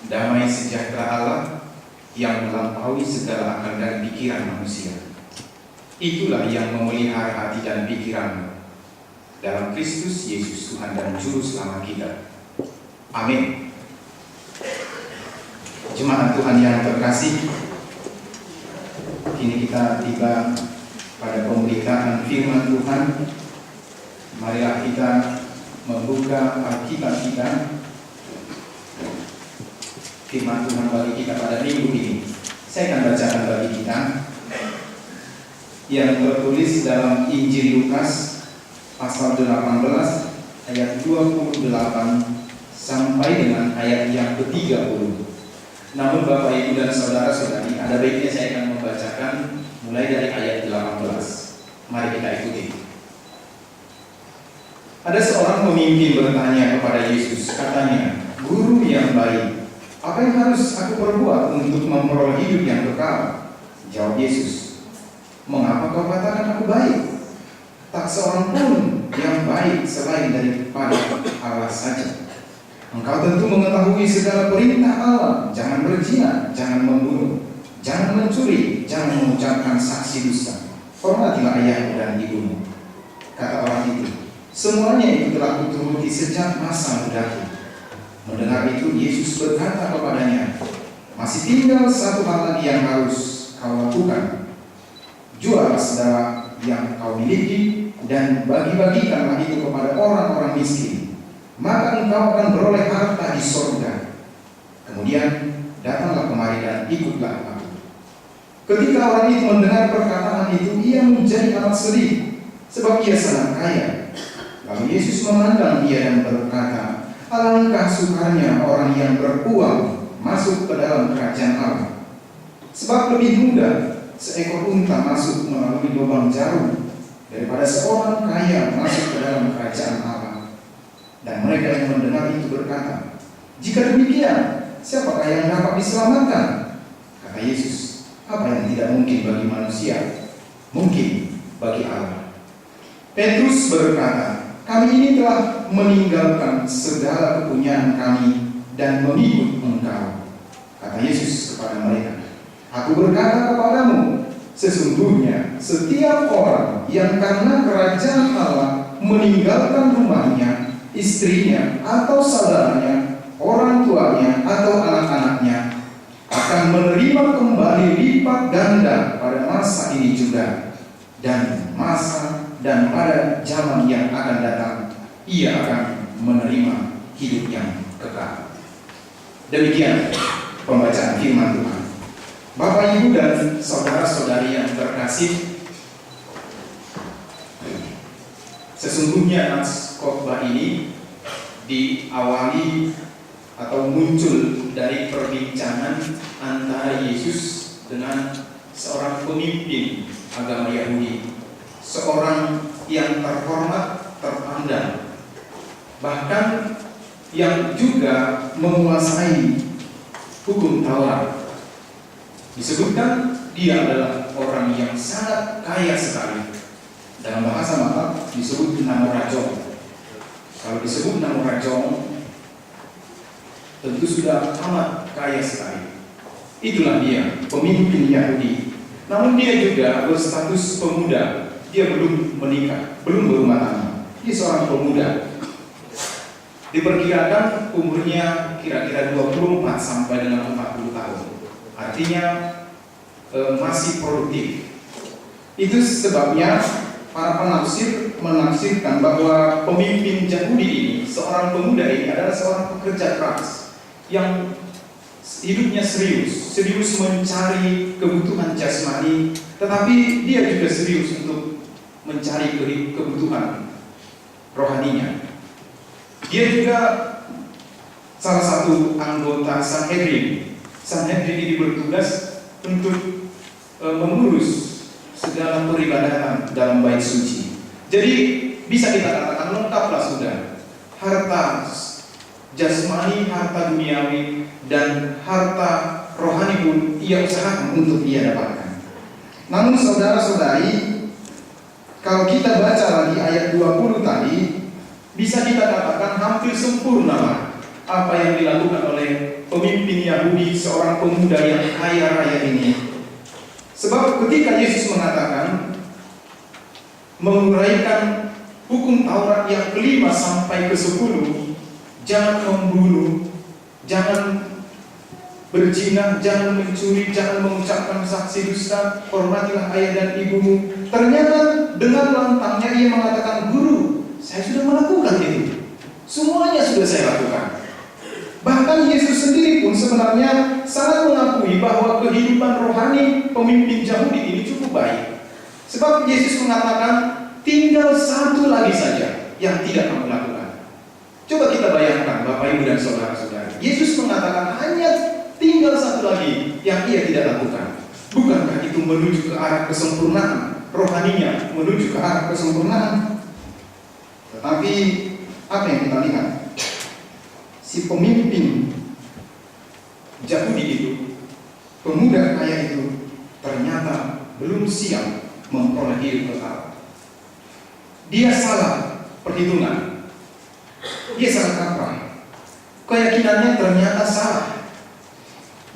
damai sejahtera Allah yang melampaui segala akal dan pikiran manusia. Itulah yang memelihara hati dan pikiran dalam Kristus Yesus Tuhan dan Juru Selamat kita. Amin. Jemaat Tuhan yang terkasih, kini kita tiba pada pemberitaan firman Tuhan. Marilah kita membuka Alkitab kita, firman Tuhan bagi kita pada minggu ini. Saya akan bacakan bagi kita yang tertulis dalam Injil Lukas pasal 18 ayat 28 sampai dengan ayat yang ke-30. Namun Bapak Ibu dan Saudara-saudari, ada baiknya saya akan membacakan mulai dari ayat 18. Mari kita ikuti. Ada seorang pemimpin bertanya kepada Yesus, katanya, "Guru yang baik, apa yang harus aku perbuat untuk memperoleh hidup yang kekal?" Jawab Yesus, "Mengapa kau katakan aku baik? Tak seorang pun yang baik selain daripada Allah saja. Engkau tentu mengetahui segala perintah Allah, jangan berzina, jangan membunuh, jangan mencuri, jangan mengucapkan saksi dusta, hormatilah ayahmu dan ibumu." Kata orang itu, "Semuanya itu telah kuturuti sejak masa mudaku." Mendengar itu, Yesus berkata kepadanya, "Masih tinggal satu hal lagi yang harus kau lakukan. Jual segala yang kau miliki dan bagi-bagikanlah itu kepada orang-orang miskin, maka engkau akan beroleh harta di surga. Kemudian datanglah kemari dan ikutlah aku." Ketika orang itu mendengar perkataan itu, ia menjadi amat sedih, sebab ia sangat kaya. Lalu Yesus memandang dia dan berkata, "Alangkah sukarnya orang yang beruang masuk ke dalam kerajaan Allah. Sebab lebih mudah seekor unta masuk melalui lubang jarum daripada seorang kaya masuk ke dalam kerajaan Allah." Dan mereka yang mendengar itu berkata, "Jika demikian, siapakah yang dapat diselamatkan?" Kata Yesus, "Apa yang tidak mungkin bagi manusia, mungkin bagi Allah." Petrus berkata, "Kami ini telah meninggalkan segala kepunyaan kami dan mengikut Engkau." Kata Yesus kepada mereka, "Aku berkata kepadamu, sesungguhnya setiap orang yang karena kerajaan Allah meninggalkan rumahnya, istrinya, atau saudaranya, orang tuanya, atau anak-anaknya, akan menerima kembali lipat ganda pada masa ini juga, dan pada zaman yang akan datang ia akan menerima hidup yang kekal." Demikian pembacaan firman Tuhan. Bapak, Ibu, dan saudara-saudari yang terkasih, sesungguhnya nats khotbah ini diawali atau muncul dari perbincangan antara Yesus dengan seorang pemimpin agama Yahudi, seorang yang terhormat, terpandang, bahkan yang juga menguasai hukum Taurat. Disebutkan dia adalah orang yang sangat kaya sekali. Dalam bahasa Mata disebut namorajong. Kalau disebut namorajong, tentu sudah amat kaya sekali. Itulah dia, pemimpin Yahudi. Namun dia juga berstatus pemuda. Dia belum menikah, belum berumah tangga. Dia seorang pemuda. Diperkirakan umurnya kira-kira 24 sampai dengan 40 tahun. Artinya masih produktif. Itu sebabnya para penafsir menafsirkan bahwa pemimpin Yahudi ini, seorang pemuda ini adalah seorang pekerja keras yang hidupnya serius mencari kebutuhan jasmani, tetapi dia juga serius untuk mencari kebutuhan rohaninya. Dia juga salah satu anggota Sanhedrin. Sanhedrin ini bertugas untuk mengurus segala peribadatan dalam bait suci. Jadi bisa kita katakan lengkaplah sudah. Harta jasmani, harta duniawi, dan harta rohani pun ia usahakan untuk ia dapatkan. Namun saudara-saudari, kalau kita baca lagi ayat 20 tadi, bisa kita katakan hampir sempurna apa yang dilakukan oleh pemimpin pemimpin Yahudi, seorang pemuda yang kaya raya ini. Sebab ketika Yesus mengatakan menguraikan hukum Taurat yang ke-5 sampai ke-10, jangan membunuh, jangan berzina, jangan mencuri, jangan mengucapkan saksi dusta, hormatilah ayah dan ibumu. Ternyata dengan lantangnya ia mengatakan, "Guru, saya sudah melakukan itu. Semuanya sudah saya lakukan." Bahkan Yesus sendiri pun sebenarnya sangat mengakui bahwa kehidupan rohani pemimpin Yahudi ini cukup baik. Sebab Yesus mengatakan, tinggal satu lagi saja yang tidak kamu lakukan. Coba kita bayangkan Bapak Ibu dan saudara-saudari. Yesus mengatakan hanya tinggal satu lagi yang ia tidak lakukan. Bukankah itu menuju ke arah kesempurnaan? Rohaninya menuju ke arah kesempurnaan. Tetapi apa yang kita lihat? Si pemimpin Yahudi itu, pemuda kaya itu, ternyata belum siap memperoleh hidup kekal. Dia salah perhitungan. Dia salah kaprah. Keyakinannya ternyata salah.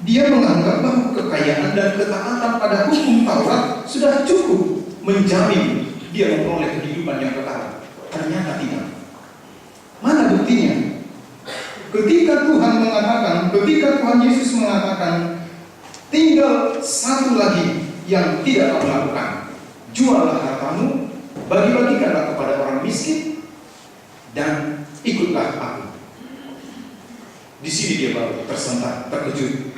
Dia menganggap bahwa kekayaan dan ketaatan pada hukum Taurat sudah cukup menjamin dia memperoleh kehidupan yang kekal. Ternyata tidak. Mana buktinya? Ketika Tuhan Yesus mengatakan, tinggal satu lagi yang tidak kamu lakukan. Juallah hartamu, bagi-bagikanlah kepada orang miskin, dan ikutlah aku. Di sini dia baru tersentak, terkejut.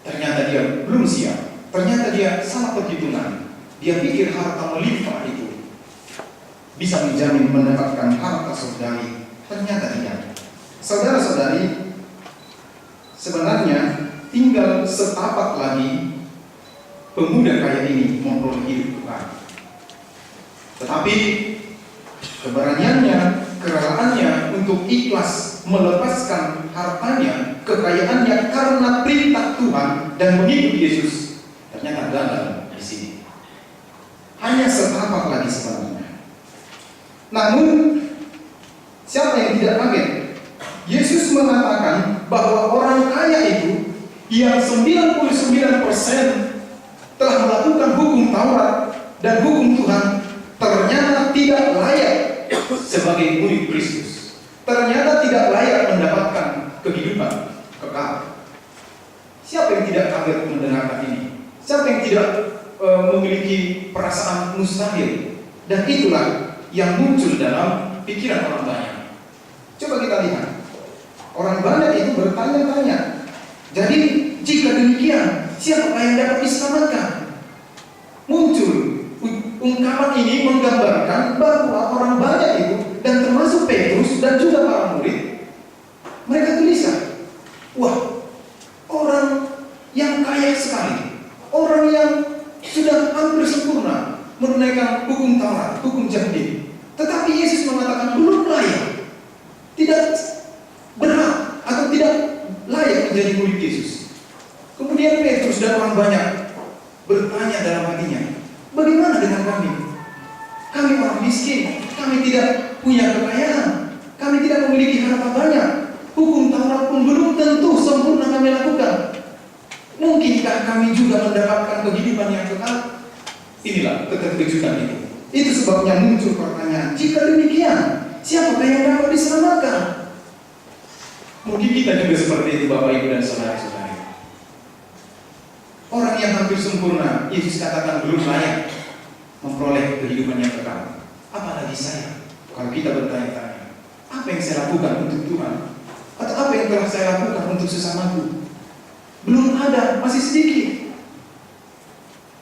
Ternyata dia belum siap. Ternyata dia salah perhitungan. Dia pikir harta melimpah itu bisa menjamin mendapatkan harta saudari. Ternyata tidak. Saudara-saudari, sebenarnya tinggal setapak lagi pemuda kaya ini memperoleh hidup kekal. Tetapi keberaniannya, kerelaannya untuk ikhlas melepaskan hartanya, kekayaannya karena perintah Tuhan dan mengikuti Yesus, ternyata gagal di sini. Hanya setapak lagi sebenarnya. Namun siapa yang tidak kaget? Yesus mengatakan bahwa orang kaya itu yang 99% telah melakukan hukum Taurat dan hukum Tuhan ternyata tidak layak sebagai murid Kristus. Ternyata tidak layak mendapatkan kehidupan kekal. Siapa yang tidak kaget mendengarkan ini? Siapa yang tidak memiliki perasaan mustahil? Dan itulah yang muncul dalam pikiran orang banyak. Coba kita lihat. Orang banyak itu bertanya-tanya. Jadi jika demikian, siapa yang dapat diselamatkan? Muncul ungkapan ini menggambarkan bahwa orang banyak itu, dan termasuk Petrus dan juga para murid, mereka gelisah. Wah, orang yang kaya sekali, orang yang sudah hampir sempurna menunaikan hukum Taurat, hukum Yahudi, tetapi Yesus mengatakan belum layak, tidak berhak atau tidak layak menjadi murid Yesus. Kemudian Petrus dan orang banyak bertanya dalam hatinya, bagaimana dengan kami? Kami orang miskin, kami tidak punya kekayaan, kami tidak memiliki harta banyak, hukum Taurat pun belum tentu sempurna kami lakukan. Mungkinkah kami juga mendapatkan kehidupan yang kekal? Inilah keterkejutan itu. Itu sebabnya muncul pertanyaan, jika demikian, siapakah yang dapat diselamatkan? Mungkin kita juga seperti itu Bapak Ibu dan saudara-saudari. Orang yang hampir sempurna, Yesus katakan belum layak memperoleh kehidupan yang kekal. Apalagi saya. Kalau kita bertanya-tanya, apa yang saya lakukan untuk Tuhan? Atau apa yang telah saya lakukan untuk sesamaku? Belum ada, masih sedikit.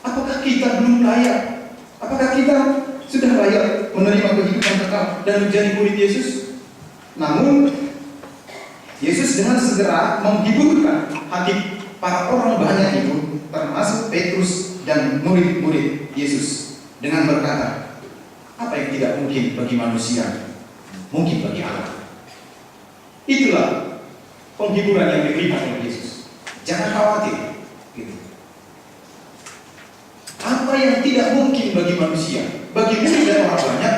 Apakah kita belum layak? Apakah kita sudah layak menerima kehidupan kekal dan menjadi murid Yesus? Namun Yesus dengan segera menghiburkan hati para orang banyak itu, termasuk Petrus dan murid-murid Yesus, dengan berkata, apa yang tidak mungkin bagi manusia, mungkin bagi Allah. Itulah penghiburan yang diberikan oleh Yesus. Jangan khawatir. Gitu. Apa yang tidak mungkin bagi manusia, bagi murid dan orang banyak,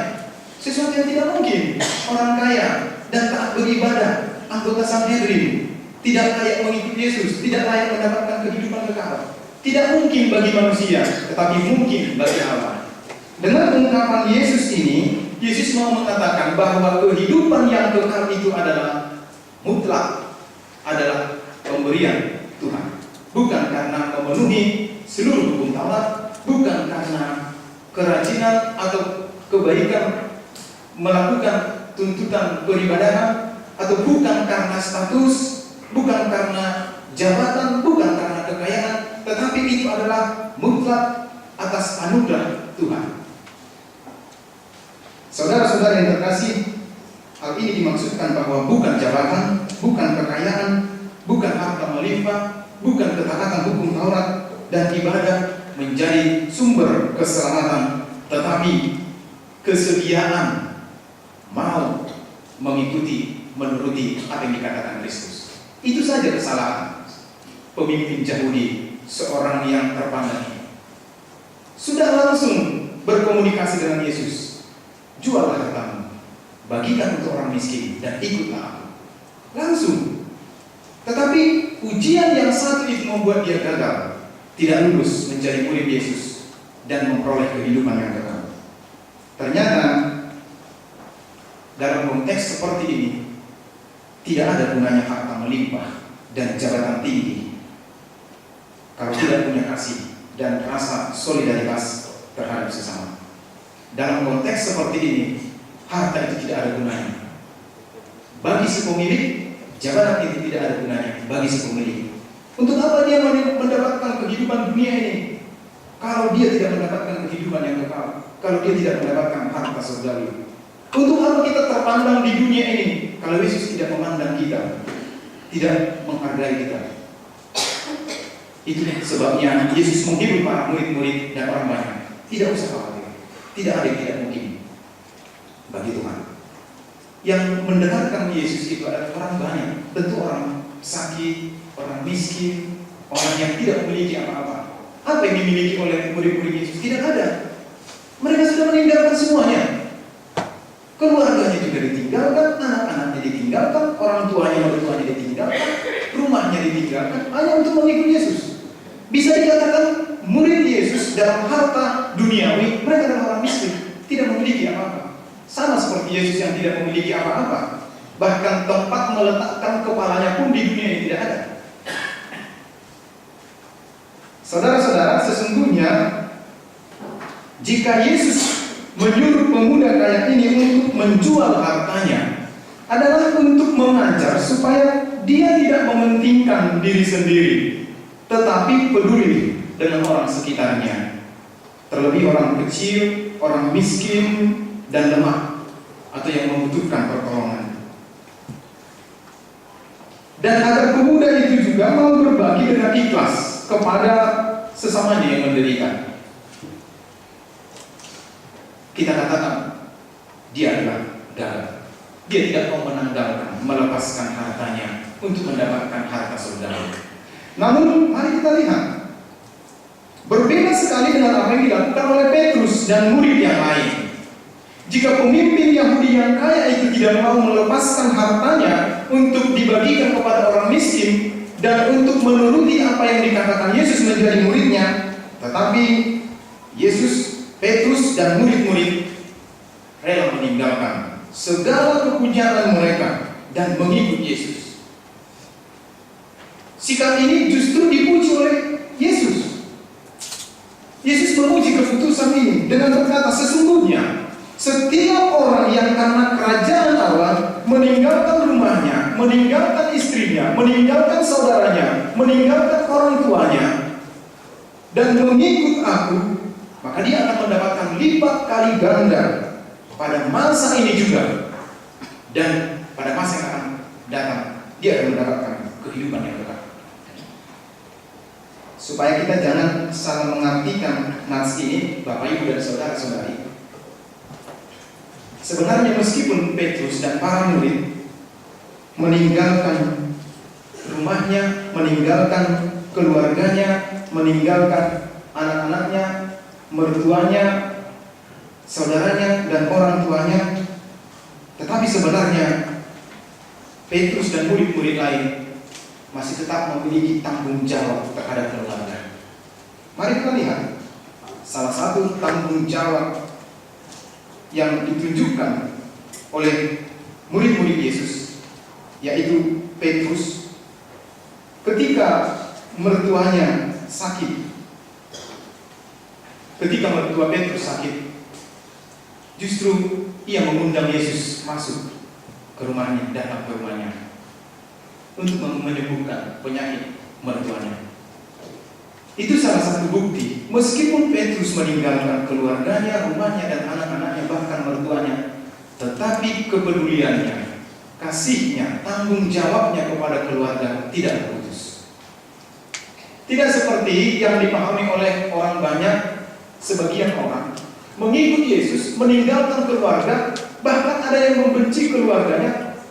sesuatu yang tidak mungkin. Orang kaya dan taat beribadah, anggota Sanhedrin, tidak layak mengikuti Yesus, tidak layak mendapatkan kehidupan kekal. Tidak mungkin bagi manusia, tetapi mungkin bagi Allah. Dengan ungkapan Yesus ini, Yesus mau mengatakan bahwa kehidupan yang kekal itu adalah mutlak, adalah pemberian Tuhan. Bukan karena memenuhi seluruh hukum Taurat, bukan karena kerajinan atau kebaikan melakukan tuntutan peribadahan, atau bukan karena status, bukan karena jabatan, bukan karena kekayaan, tetapi itu adalah mutlak atas anugerah Tuhan. Saudara-saudara yang terkasih, hal ini dimaksudkan bahwa bukan jabatan, bukan kekayaan, bukan harta melimpah, bukan ketaatan hukum Taurat dan ibadah menjadi sumber keselamatan, tetapi kesediaan mau mengikuti, menuruti apa yang dikatakan Kristus. Itu saja kesalahan pemimpin Yahudi, seorang yang terpandang ini. Sudah langsung berkomunikasi dengan Yesus. Juallah hartamu, bagikan untuk orang miskin, dan ikutlah aku. Langsung. Tetapi ujian yang satu itu membuat dia gagal, tidak lulus menjadi murid Yesus dan memperoleh kehidupan yang kekal. Ternyata dalam konteks seperti ini tidak ada gunanya harta melimpah dan jabatan tinggi kalau tidak punya kasih dan rasa solidaritas terhadap sesama. Dalam konteks seperti ini, harta itu tidak ada gunanya bagi si pemilik, jabatan itu tidak ada gunanya bagi si pemilik. Untuk apa dia mendapatkan kehidupan dunia ini kalau dia tidak mendapatkan kehidupan yang kekal, kalau dia tidak mendapatkan harta surgawi? Untuk apa kita terpandang di dunia ini kalau Yesus tidak memandang kita, tidak menghargai kita? Itulah sebabnya Yesus menghibur para murid-murid dan orang banyak. Tidak usah khawatir, tidak ada yang tidak mungkin bagi Tuhan. Yang mendengarkan Yesus itu adalah orang banyak, tentu orang sakit, orang miskin, orang yang tidak memiliki apa-apa. Apa yang dimiliki oleh murid-murid Yesus? Tidak ada. Mereka sudah meninggalkan semuanya. Keluarganya juga ditinggalkan, anak-anaknya ditinggalkan, orang tuanya, mertuanya ditinggalkan, rumahnya ditinggalkan, hanya untuk mengikuti Yesus. Bisa dikatakan murid Yesus dalam harta duniawi, mereka adalah orang miskin, tidak memiliki apa-apa. Sama seperti Yesus yang tidak memiliki apa-apa. Bahkan tempat meletakkan kepalanya pun di dunia ini tidak ada. Saudara-saudara, sesungguhnya jika Yesus menyuruh pemuda kaya ini untuk menjual hartanya, adalah untuk mengajar supaya dia tidak mementingkan diri sendiri, tetapi peduli dengan orang sekitarnya, terlebih orang kecil, orang miskin dan lemah, atau yang membutuhkan pertolongan. Dan agar pemuda itu juga mau berbagi dengan ikhlas kepada sesamanya yang menderita. Kita katakan dia adalah gagal. Dia tidak mau menanggalkan, melepaskan hartanya untuk mendapatkan harta surga. Namun mari kita lihat, berbeda sekali dengan apa yang dilakukan oleh Petrus dan murid yang lain. Jika pemimpin Yahudi yang kaya itu tidak mau melepaskan hartanya untuk dibagikan kepada orang miskin dan untuk menuruti apa yang dikatakan Yesus menjadi muridnya, tetapi Yesus, Petrus dan murid-murid rela meninggalkan segala kepunyaan mereka dan mengikut Yesus. Sikap ini justru dipuji oleh Yesus. Yesus memuji keputusan ini dengan berkata, sesungguhnya setiap orang yang karena kerajaan Allah meninggalkan rumahnya, meninggalkan istrinya, meninggalkan saudaranya, meninggalkan orang tuanya dan mengikut aku, maka dia akan mendapatkan lipat kali ganda pada masa ini juga, dan pada masa yang akan datang dia akan mendapatkan kehidupan yang kekal. Supaya kita jangan salah mengartikan nats ini, Bapak Ibu dan saudara-saudari, sebenarnya meskipun Petrus dan para murid meninggalkan rumahnya, meninggalkan keluarganya, meninggalkan anak-anaknya, mertuanya, saudaranya, dan orang tuanya, tetapi sebenarnya Petrus dan murid-murid lain masih tetap memiliki tanggung jawab terhadap keluarga. Mari kita lihat salah satu tanggung jawab yang ditunjukkan oleh murid-murid Yesus, yaitu Petrus. Ketika mertuanya sakit, ketika mertua Petrus sakit, justru ia mengundang Yesus masuk ke rumahnya, datang ke rumahnya untuk menyembuhkan penyakit mertuanya. Itu salah satu bukti, meskipun Petrus meninggalkan keluarganya, rumahnya, dan anak-anaknya, bahkan mertuanya, tetapi kepeduliannya, kasihnya, tanggung jawabnya kepada keluarga tidak terputus. Tidak seperti yang dipahami oleh orang banyak, sebagian orang mengikut Yesus, meninggalkan keluarga, bahkan ada yang membenci keluarganya,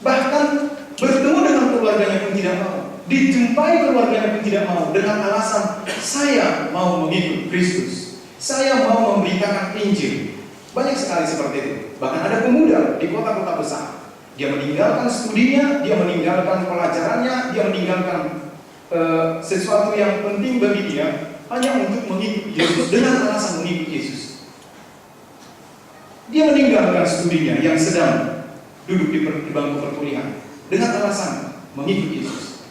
bahkan bertemu dengan keluarganya pun tidak mau, dijumpai keluarganya pun tidak mau, dengan alasan saya mau mengikut Kristus, saya mau memberitakan Injil. Banyak sekali seperti itu. Bahkan ada pemuda di kota-kota besar, dia meninggalkan studinya, dia meninggalkan pelajarannya, dia meninggalkan sesuatu yang penting bagi dia hanya untuk mengikut Yesus, dengan alasan mengikut Yesus. Dia meninggalkan studinya yang sedang duduk di bangku perkuliahan dengan alasan mengikut Yesus.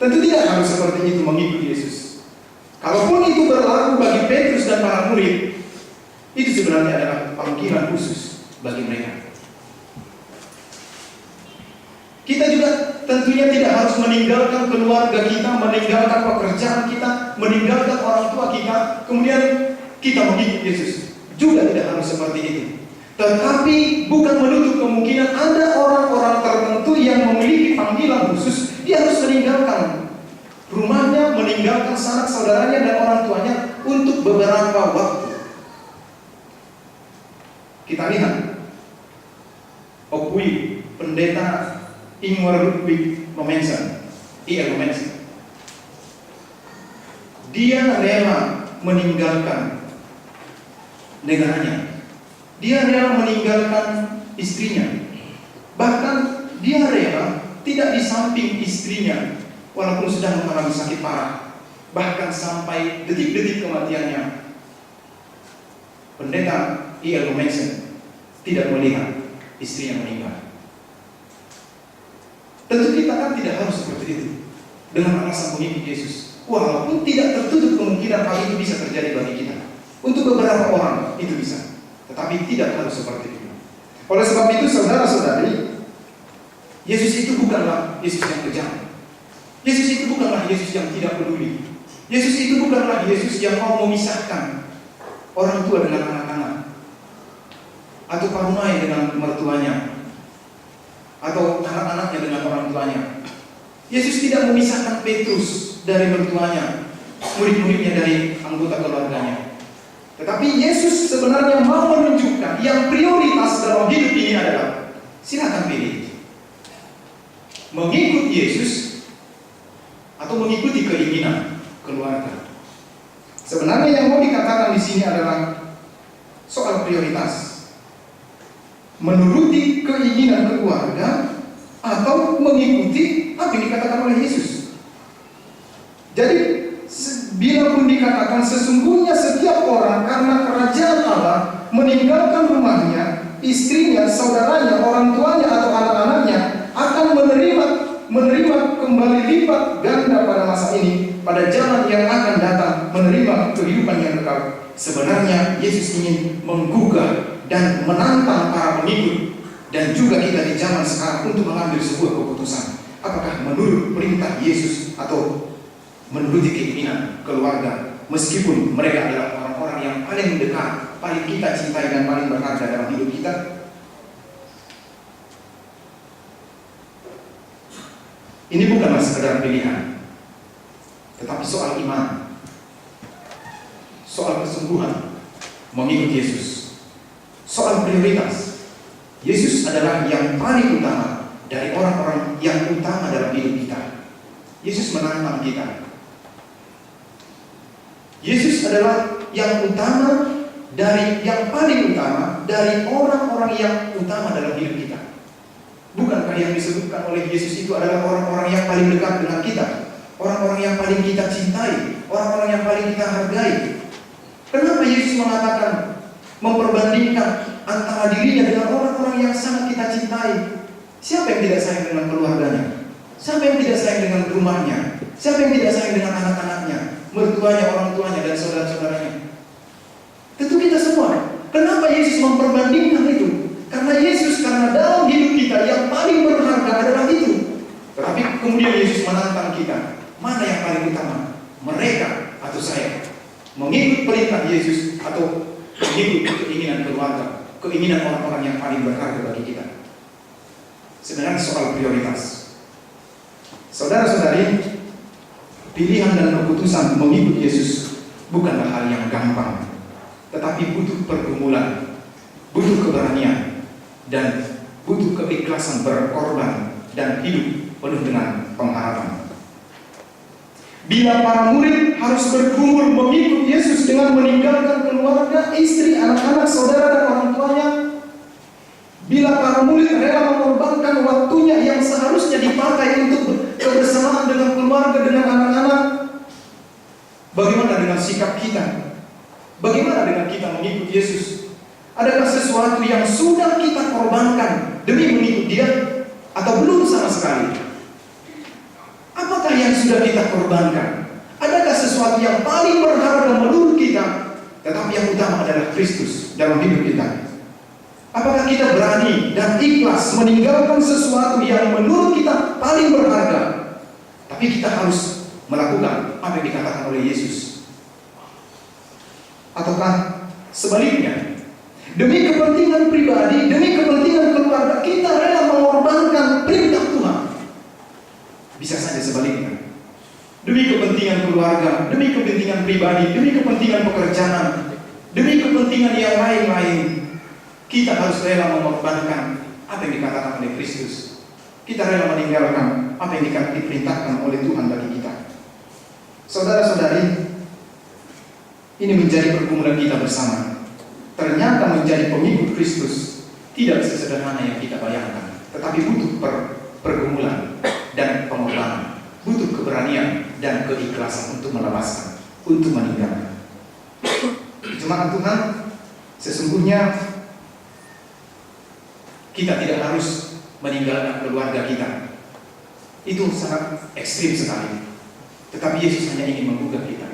Tentu tidak harus seperti itu mengikut Yesus. Kalaupun itu berlaku bagi Petrus dan para murid, itu sebenarnya adalah panggilan khusus bagi mereka. Kita juga tentunya tidak harus meninggalkan keluarga kita, meninggalkan pekerjaan kita, meninggalkan orang tua kita, kemudian kita mengikut Yesus. Juga tidak harus seperti itu. Tetapi bukan menutup kemungkinan ada orang-orang tertentu yang memiliki panggilan khusus. Dia harus meninggalkan rumahnya, meninggalkan sanak saudaranya dan orang tuanya untuk beberapa waktu. Kita lihat Okui, pendeta Ingvar Ludwig Mommsen, I.L. Mommsen. Dia rela meninggalkan negaranya. Dia rela meninggalkan istrinya. Bahkan dia rela tidak di samping istrinya walaupun sedang mengalami sakit parah. Bahkan sampai detik-detik kematiannya, pendeta I.L. Mommsen tidak melihat istrinya meninggal. Tentu kita kan tidak harus seperti itu dengan alasan mengikut Yesus. Walaupun tidak tertutup kemungkinan hal itu bisa terjadi bagi kita. Untuk beberapa orang itu bisa, tetapi tidak harus seperti itu. Oleh sebab itu, saudara-saudari, Yesus itu bukanlah Yesus yang kejam. Yesus itu bukanlah Yesus yang tidak peduli. Yesus itu bukanlah Yesus yang mau memisahkan orang tua dengan anak-anak, atau parunai dengan mertuanya, atau anak-anaknya dengan orang tuanya. Yesus tidak memisahkan Petrus dari mertuanya, murid-muridnya dari anggota keluarganya. Tetapi Yesus sebenarnya mau menunjukkan yang prioritas dalam hidup ini adalah silakan pilih. Mengikut Yesus atau mengikuti keinginan keluarga. Sebenarnya yang mau dikatakan di sini adalah soal prioritas. Menuruti keinginan keluarga atau mengikuti apa yang dikatakan oleh Yesus. Jadi bila pun dikatakan sesungguhnya setiap orang karena kerajaan Allah meninggalkan rumahnya, istrinya, saudaranya, orang tuanya atau anak-anaknya akan menerima kembali lipat ganda pada masa ini, pada zaman yang akan datang menerima kehidupan yang kekal. Sebenarnya Yesus ingin menggugah dan menantang para pengikut dan juga kita di zaman sekarang untuk mengambil sebuah keputusan. Apakah menurut perintah Yesus atau menuruti keinginan keluarga, meskipun mereka adalah orang-orang yang paling dekat, paling kita cintai dan paling berharga dalam hidup kita. Ini bukanlah sekedar pilihan, tetapi soal iman, soal kesungguhan mengikut Yesus, soal prioritas. Yesus adalah yang paling utama dari orang-orang yang utama dalam hidup kita. Yesus menantang kita. Yesus adalah yang utama yang paling utama dari orang-orang yang utama dalam hidup kita. Bukankah yang disebutkan oleh Yesus itu adalah orang-orang yang paling dekat dengan kita, orang-orang yang paling kita cintai, orang-orang yang paling kita hargai. Kenapa Yesus mengatakan, memperbandingkan antara dirinya dengan orang-orang yang sangat kita cintai? Siapa yang tidak sayang dengan keluarganya? Siapa yang tidak sayang dengan rumahnya? Siapa yang tidak sayang dengan anak-anaknya, mertuanya, orang tuanya, dan saudara-saudaranya? Tentu kita semua. Kenapa Yesus memperbandingkan itu? Karena dalam hidup kita yang paling berharga adalah itu. Tetapi kemudian Yesus menantang kita, mana yang paling utama? Mereka atau saya? Mengikut perintah Yesus atau mengikut keinginan keluarga, keinginan orang-orang yang paling berharga bagi kita? Sebenarnya soal prioritas. Saudara-saudari, pilihan dan keputusan mengikut Yesus bukanlah hal yang gampang, tetapi butuh pergumulan, butuh keberanian, dan butuh keikhlasan berkorban dan hidup penuh dengan pengharapan. Bila para murid harus bergumul mengikut Yesus dengan meninggalkan keluarga, istri, anak-anak, saudara, dan orang tuanya, bila para murid rela mengorbankan waktunya yang seharusnya dipakai untuk kebersamaan dengan keluarga, dengan anak-anak, bagaimana dengan sikap kita? Bagaimana dengan kita mengikut Yesus? Adakah sesuatu yang sudah kita korbankan demi mengikut Dia, atau belum sama sekali? Apakah yang sudah kita korbankan? Adakah sesuatu yang paling berharga menurut kita, tetapi yang utama adalah Kristus dalam hidup kita? Apakah kita berani dan ikhlas meninggalkan sesuatu yang menurut kita paling berharga, tapi kita harus melakukan apa yang dikatakan oleh Yesus? Ataukah sebaliknya, demi kepentingan pribadi, demi kepentingan keluarga, kita rela mengorbankan perintah Tuhan? Bisa saja sebaliknya. Demi kepentingan keluarga, demi kepentingan pribadi, demi kepentingan pekerjaan, demi kepentingan yang lain-lain, kita harus rela mengorbankan apa yang dikatakan oleh Kristus. Kita rela meninggalkan apa yang diperintahkan oleh Tuhan bagi kita. Saudara-saudari, ini menjadi pergumulan kita bersama. Ternyata menjadi pengikut Kristus tidak sesederhana yang kita bayangkan, tetapi butuh pergumulan dan pengorbanan, butuh keberanian dan keikhlasan untuk melepaskan, untuk meninggalkan. Jemaat Tuhan, sesungguhnya kita tidak harus meninggalkan keluarga kita. Itu sangat ekstrim sekali. Tetapi Yesus hanya ingin menggugah kita.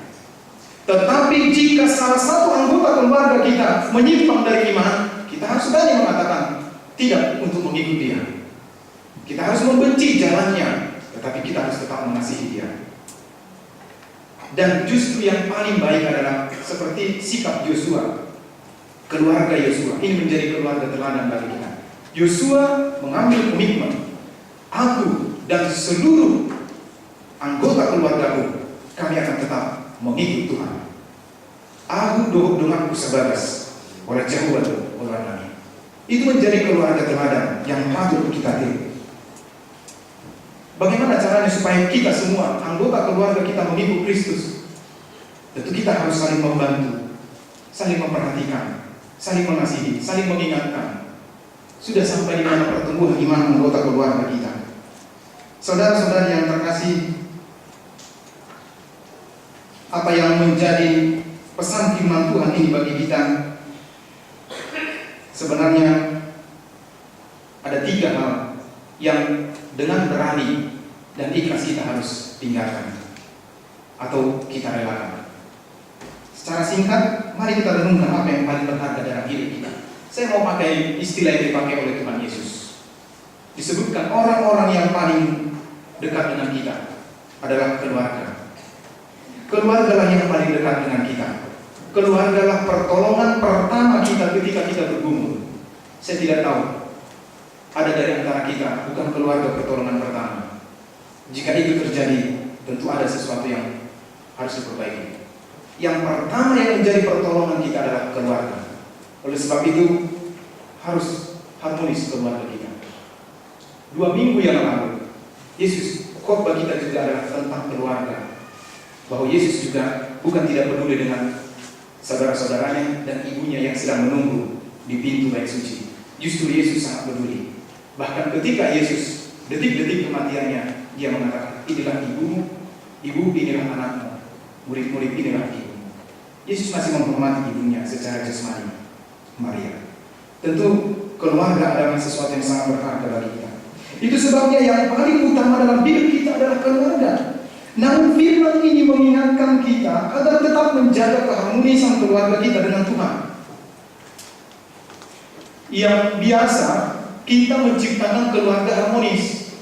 Tetapi jika salah satu anggota keluarga kita menyimpang dari iman, kita harus berani mengatakan tidak untuk mengikuti Dia. Kita harus membenci jalannya, tetapi kita harus tetap mengasihi Dia. Dan justru yang paling baik adalah seperti sikap Yosua, keluarga Yosua. Ini menjadi keluarga teladan bagi kita. Yosua mengambil komitmen, aku dan seluruh anggota keluargaku, kami akan tetap mengikut Tuhan. Aku doaku sebagas oleh Jehovah orang lain. Itu menjadi keluarga teladan yang patut kita tiru. Bagaimana caranya supaya kita semua anggota keluarga kita mengikut Kristus? Tentu kita harus saling membantu, saling memperhatikan, saling mengasihi, saling mengingatkan. Sudah sampai di mana pertumbuhan iman anggota keluarga kita. Saudara-saudari yang terkasih, apa yang menjadi pesan firman Tuhan ini bagi kita? Sebenarnya ada 3 hal yang dengan berani dan ikhlas kita harus tinggalkan atau kita relakan. Secara singkat, mari kita renungkan apa yang paling berharga dalam hidup kita. Saya mau pakai istilah yang dipakai oleh Tuhan Yesus. Disebutkan orang-orang yang paling dekat dengan kita adalah keluarga. Keluargalah yang paling dekat dengan kita. Keluargalah pertolongan pertama kita ketika kita bergumul. Saya tidak tahu ada dari antara kita bukan keluarga pertolongan pertama. Jika itu terjadi, tentu ada sesuatu yang harus diperbaiki. Yang pertama yang menjadi pertolongan kita adalah keluarga. Oleh sebab itu harus harmonis keluarga kita. 2 minggu yang lalu Yesus khotbah kita juga adalah tentang keluarga. Bahwa Yesus juga bukan tidak peduli dengan saudara-saudaranya dan ibunya yang sedang menunggu di pintu bait suci. Justru Yesus sangat peduli. Bahkan ketika Yesus detik-detik kematiannya, dia mengatakan, inilah ibumu, ibu inilah anakmu, murid-murid inilah ibu. Yesus masih menghormati ibunya secara jasmani, Maria. Tentu keluarga adalah sesuatu yang sangat berharga bagi kita. Itu sebabnya yang paling utama dalam hidup kita adalah keluarga. Namun firman ini mengingatkan kita agar tetap menjaga keharmonisan keluarga kita dengan Tuhan. Yang biasa kita menciptakan keluarga harmonis,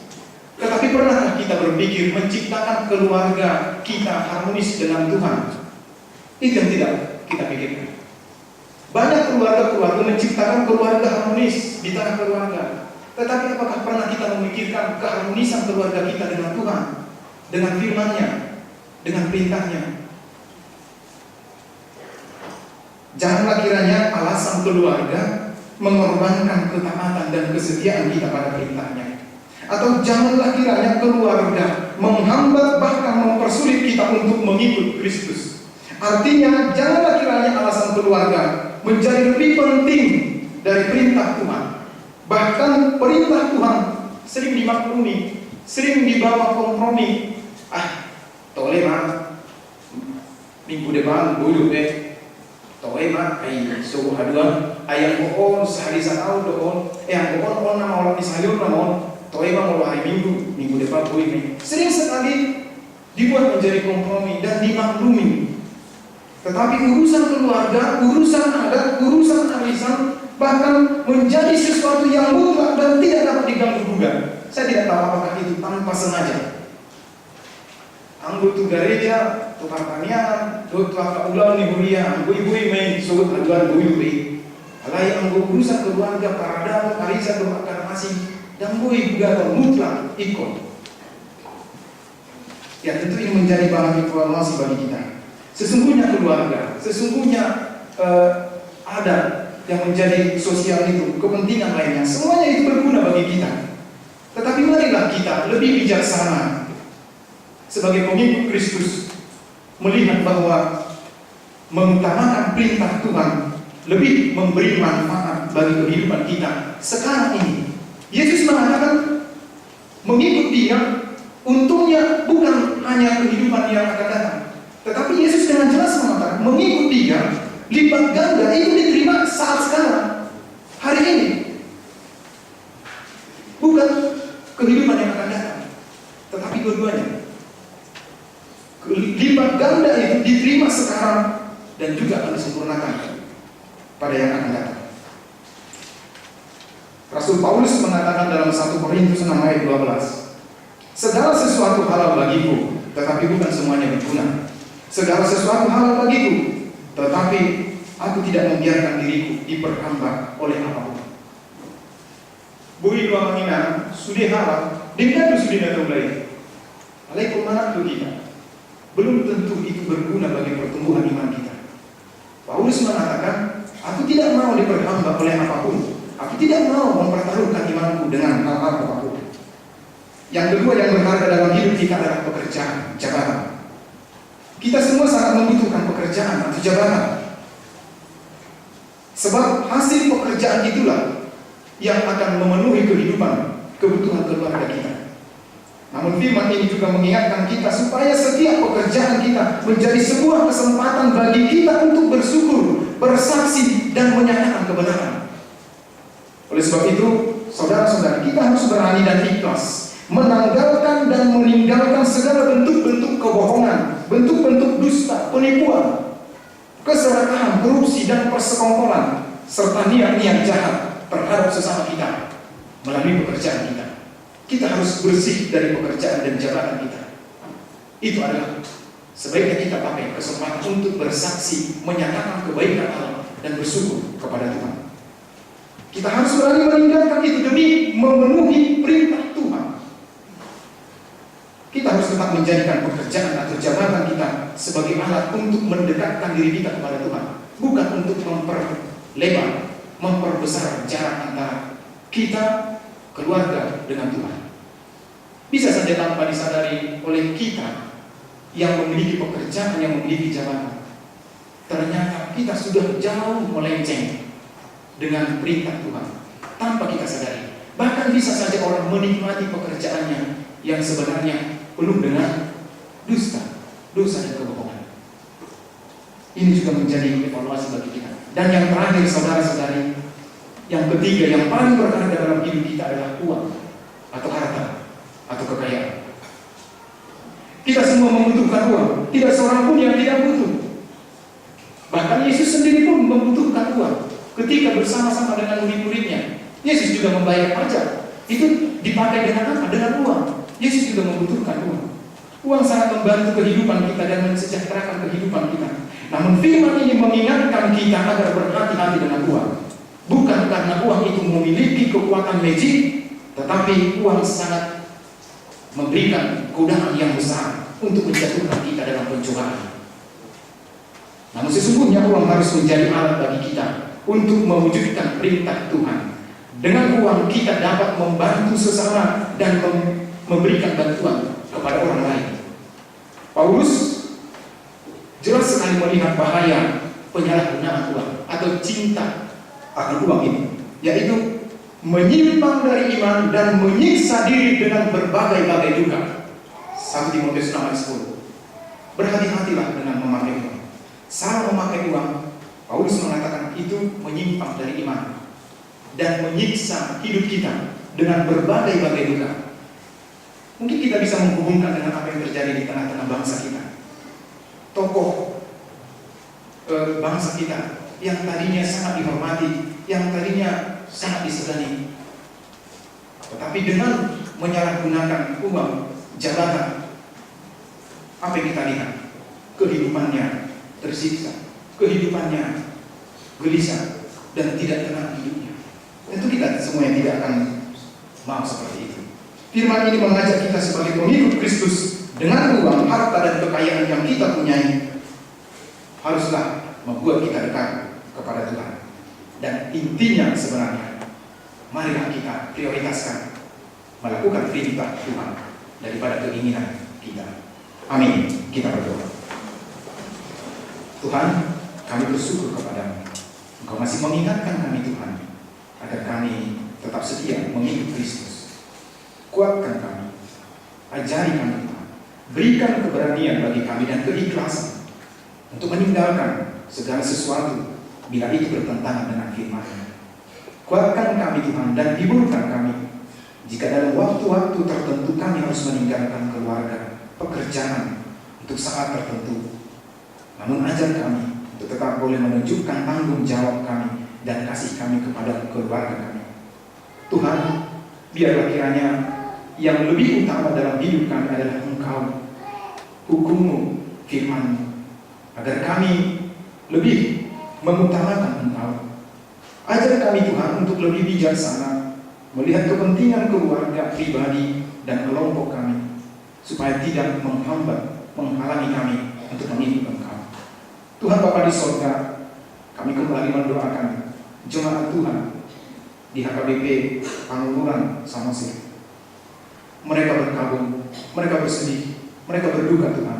tetapi pernahkah kita berpikir menciptakan keluarga kita harmonis dengan Tuhan? Itu yang tidak kita pikirkan. Banyak keluarga-keluarga menciptakan keluarga harmonis di tengah keluarga, tetapi apakah pernah kita memikirkan keharmonisan keluarga kita dengan Tuhan, dengan firman-Nya, dengan perintah-Nya? Janganlah kiranya alasan keluarga mengorbankan ketaatan dan kesetiaan kita pada perintah-Nya, atau janganlah kiranya keluarga menghambat bahkan mempersulit kita untuk mengikut Kristus. Artinya, janganlah kiranya alasan keluarga menjadi lebih penting dari perintah Tuhan. Bahkan perintah Tuhan sering dimaklumi, sering dibawa kompromi. Tole mah minggu depan bodoh tole mah subuh haduan ayam bohong sehari sanau doon yang bohong nama orang di sayur namun tole mah mau hari minggu depan bodoh. Sering sekali dibuat menjadi kompromi dan dimaklumi. Tetapi urusan keluarga, urusan adat, urusan arisan bahkan menjadi sesuatu yang mutlak dan tidak dapat diganggu-gugat. Saya tidak tahu apakah itu tanpa sengaja. Anggota gereja, tukang pertanian, tukang ulang di Buria, ibu-ibu main sugut aduan bui-bui. Alai anggota urusan keluarga, paradam, arisan, doakan masih, dan bui juga mutlak ikut. Ya tentu ini menjadi bahan evaluasi bagi kita. Sesungguhnya keluarga, sesungguhnya adat yang menjadi sosial itu, kepentingan lainnya, semuanya itu berguna bagi kita. Tetapi marilah kita lebih bijaksana sebagai pengikut Kristus, melihat bahwa mengutamakan perintah Tuhan lebih memberi manfaat bagi kehidupan kita sekarang ini. Yesus mengatakan mengikut Dia untungnya bukan hanya kehidupan yang akan datang, tetapi Yesus dengan jelas mengatakan mengikut Dia lipat ganda itu diterima saat sekarang, hari ini, bukan kehidupan yang akan datang, tetapi dua-duanya. Lipat ganda itu diterima sekarang dan juga akan disempurnakan pada yang akan datang. Rasul Paulus mengatakan dalam 1 Korintus 6 ayat 12, segala sesuatu halal bagiku, tetapi bukan semuanya berguna. Segala sesuatu halal bagiku, tetapi aku tidak membiarkan diriku diperhambat oleh apapun. Bui dua mengingat sudah halal, dengan sudah datang lagi. Alaikum mana kita? Belum tentu itu berguna bagi pertumbuhan iman kita. Paulus mengatakan, aku tidak mau diperhambat oleh apapun. Aku tidak mau mempertaruhkan imanku dengan hal-hal apapun. Yang kedua yang berharga dalam hidup kita adalah pekerjaan, jabatan. Kita semua sangat membutuhkan pekerjaan atau jabatan. Sebab hasil pekerjaan itulah yang akan memenuhi kebutuhan keluarga kita. Namun firman ini juga mengingatkan kita supaya setiap pekerjaan kita menjadi sebuah kesempatan bagi kita untuk bersyukur, bersaksi, dan menyatakan kebenaran. Oleh sebab itu, saudara-saudara, kita harus berani dan ikhlas menanggalkan dan meninggalkan segala bentuk-bentuk kebohongan, bentuk-bentuk dusta, penipuan, keserakahan, korupsi, dan persekongkolan, serta niat-niat jahat terhadap sesama kita melalui pekerjaan kita. Kita harus bersih dari pekerjaan dan jabatan kita. Itu adalah sebaiknya kita pakai kesempatan untuk bersaksi, menyatakan kebaikan Allah, dan bersyukur kepada Tuhan. Kita harus berani meninggalkan itu demi memenuhi perintah Tuhan. Kita harus tetap menjadikan pekerjaan atau jabatan kita sebagai alat untuk mendekatkan diri kita kepada Tuhan, bukan untuk memperlebar, memperbesar jarak antara kita, keluarga, dengan Tuhan. Bisa saja tanpa disadari oleh kita yang memiliki pekerjaan, yang memiliki jabatan, ternyata kita sudah jauh melenceng dengan perintah Tuhan tanpa kita sadari. Bahkan bisa saja orang menikmati pekerjaannya yang sebenarnya penuh dengan dusta, dosa dan kebohongan. Ini juga menjadi evaluasi bagi kita. Dan yang terakhir, saudara-saudari, yang ketiga, yang paling berharga dalam hidup kita adalah uang atau harta atau kekayaan. Kita semua membutuhkan uang. Tidak seorang pun yang tidak butuh. Bahkan Yesus sendiri pun membutuhkan uang. Ketika bersama-sama dengan murid-muridnya, Yesus juga membayar pajak. Itu dipakai dengan apa? Dengan uang. Yesus juga membutuhkan uang. Uang sangat membantu kehidupan kita dan mensejahterakan kehidupan kita. Namun firman ini mengingatkan kita agar berhati-hati dengan uang. Bukan karena uang itu memiliki kekuatan magic, tetapi uang sangat memberikan godaan yang besar untuk menjatuhkan kita dalam pencobaan. Namun sesungguhnya uang harus menjadi alat bagi kita untuk mewujudkan perintah Tuhan. Dengan uang kita dapat membantu sesama dan memberikan bantuan kepada orang lain. Paulus jelas sekali melihat bahaya penyalahgunaan uang atau cinta akan uang ini, yaitu menyimpang dari iman dan menyiksa diri dengan berbagai-bagai duka. 1 Timotius 6:10. Berhati-hatilah dengan memakai uang. Salah memakai uang, Paulus mengatakan itu menyimpang dari iman dan menyiksa hidup kita dengan berbagai-bagai duka. Mungkin kita bisa menghubungkan dengan apa yang terjadi di tengah-tengah bangsa kita. Tokoh bangsa kita yang tadinya sangat dihormati, yang tadinya sangat disegani, tetapi dengan menyalahgunakan uang, jabatan, apa yang kita lihat? Kehidupannya tersiksa, kehidupannya gelisah, dan tidak tenang hidupnya. Tentu kita semua yang tidak akan mau seperti itu. Firman ini mengajak kita sebagai pengikut Kristus, dengan uang, harta, dan kekayaan yang kita punyai, haruslah membuat kita dekat kepada Tuhan. Dan intinya sebenarnya, marilah kita prioritaskan melakukan perintah Tuhan daripada keinginan kita. Amin. Kita berdoa. Tuhan, kami bersyukur kepadamu. Engkau masih mengingatkan kami, Tuhan, agar kami tetap setia mengikut Kristus. Kuatkan kami, ajari kami, Tuhan. Berikan keberanian bagi kami dan keikhlasan untuk meninggalkan segala sesuatu bila itu bertentangan dengan firman-Mu. Kuatkan kami, Tuhan, dan hiburkan kami jika dalam waktu-waktu tertentu kami harus meninggalkan keluarga, pekerjaan untuk saat tertentu. Namun ajar kami untuk tetap boleh menunjukkan tanggung jawab kami dan kasih kami kepada keluarga kami. Tuhan, biarlah kiranya yang lebih utama dalam hidup kami adalah Engkau, hukum-Mu, firman-Mu, agar kami lebih mengutamakan Engkau. Ajar kami, Tuhan, untuk lebih bijaksana melihat kepentingan keluarga, pribadi, dan kelompok kami, supaya tidak menghambat, menghalangi kami untuk mengikut Engkau. Tuhan Bapa di sorga, kami kembali mendoakan jemaat Tuhan di HKBP Pangururan Samosir. Mereka berkabung, mereka bersedih, mereka berduka, Tuhan.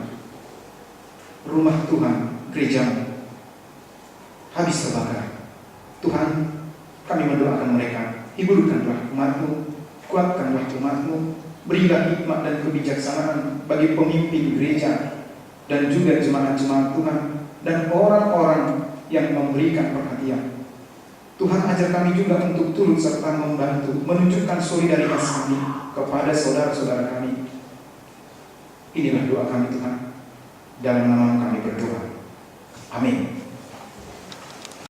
Rumah Tuhan, gereja habis terbakar. Tuhan, kami mendoakan mereka, hiburkanlah umat-Mu, kuatkanlah umat-Mu, berilah hikmat dan kebijaksanaan bagi pemimpin gereja dan juga jemaat-jemaat Tuhan dan orang-orang yang memberikan perhatian. Tuhan, ajar kami juga untuk turut serta membantu, menunjukkan solidaritas kami kepada saudara-saudara kami. Inilah doa kami, Tuhan. Dalam nama kami berdoa. Amin.